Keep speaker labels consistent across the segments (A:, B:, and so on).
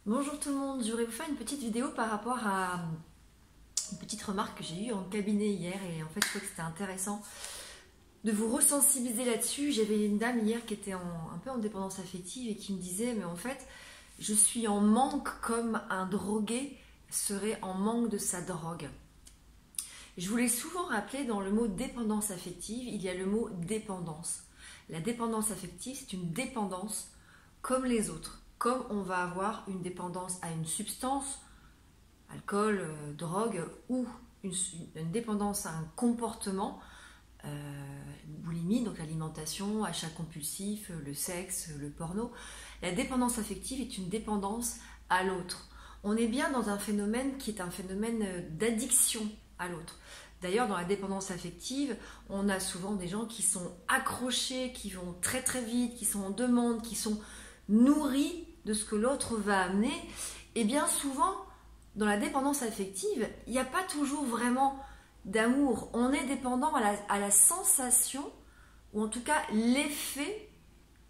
A: Bonjour tout le monde, je voudrais vous faire une petite vidéo par rapport à une petite remarque que j'ai eue en cabinet hier et en fait je trouve que c'était intéressant de vous ressensibiliser là-dessus. J'avais une dame hier qui était un peu en dépendance affective et qui me disait mais en fait je suis en manque comme un drogué serait en manque de sa drogue. Je vous l'ai souvent rappelé, dans le mot dépendance affective, il y a le mot dépendance. La dépendance affective, c'est une dépendance comme les autres. Comme on va avoir une dépendance à une substance, alcool, drogue, ou une dépendance à un comportement, boulimie, donc l'alimentation, achat compulsif, le sexe, le porno. La dépendance affective est une dépendance à l'autre. On est bien dans un phénomène qui est un phénomène d'addiction à l'autre. D'ailleurs, dans la dépendance affective, on a souvent des gens qui sont accrochés, qui vont très très vite, qui sont en demande, qui sont nourris de ce que l'autre va amener. Et bien souvent, dans la dépendance affective, il n'y a pas toujours vraiment d'amour. On est dépendant à la sensation, ou en tout cas l'effet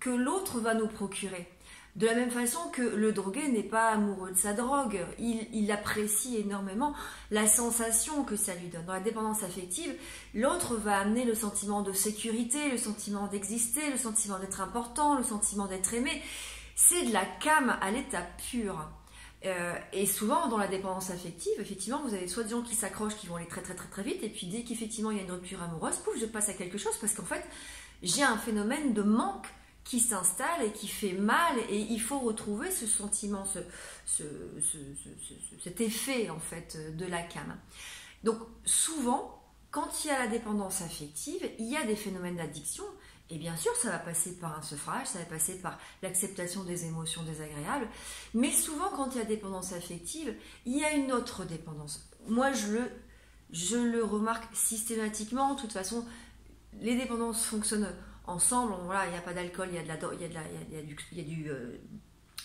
A: que l'autre va nous procurer. De la même façon que le drogué n'est pas amoureux de sa drogue, il apprécie énormément la sensation que ça lui donne. Dans la dépendance affective, l'autre va amener le sentiment de sécurité, le sentiment d'exister, le sentiment d'être important, le sentiment d'être aimé. C'est de la came à l'état pur. Et souvent, dans la dépendance affective, effectivement, vous avez soit des gens qui s'accrochent, qui vont aller très très très très vite, et puis dès qu'effectivement il y a une rupture amoureuse, pouf, je passe à quelque chose, parce qu'en fait, j'ai un phénomène de manque qui s'installe et qui fait mal, et il faut retrouver ce sentiment, cet effet en fait de la came. Donc souvent, quand il y a la dépendance affective, il y a des phénomènes d'addiction, et bien sûr ça va passer par un sevrage, ça va passer par l'acceptation des émotions désagréables, mais souvent quand il y a dépendance affective, il y a une autre dépendance. Moi je le remarque systématiquement. De toute façon, les dépendances fonctionnent ensemble. Voilà, il n'y a pas d'alcool, il y a,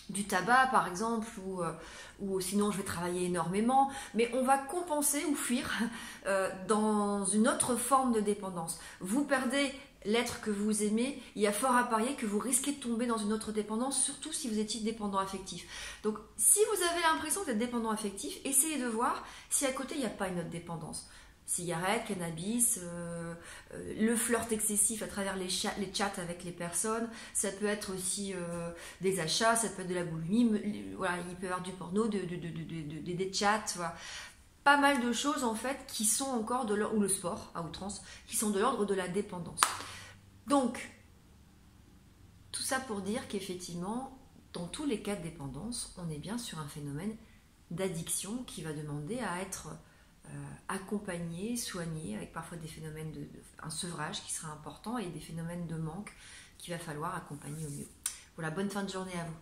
A: du tabac par exemple, ou sinon je vais travailler énormément, mais on va compenser ou fuir dans une autre forme de dépendance. Vous perdez l'être que vous aimez, il y a fort à parier que vous risquez de tomber dans une autre dépendance, surtout si vous étiez dépendant affectif. Donc si vous avez l'impression d'être dépendant affectif, essayez de voir si à côté il n'y a pas une autre dépendance. Cigarettes, cannabis, le flirt excessif à travers les chats avec les personnes, ça peut être aussi des achats, ça peut être de la boulimie, voilà, il peut y avoir du porno, des chats, voilà. Pas mal de choses en fait qui sont encore de l'ordre, ou le sport à outrance, qui sont de l'ordre de la dépendance. Donc, tout ça pour dire qu'effectivement, dans tous les cas de dépendance, on est bien sur un phénomène d'addiction qui va demander à être accompagné, soigné, avec parfois des phénomènes un sevrage qui sera important et des phénomènes de manque qu'il va falloir accompagner au mieux. Voilà, bonne fin de journée à vous.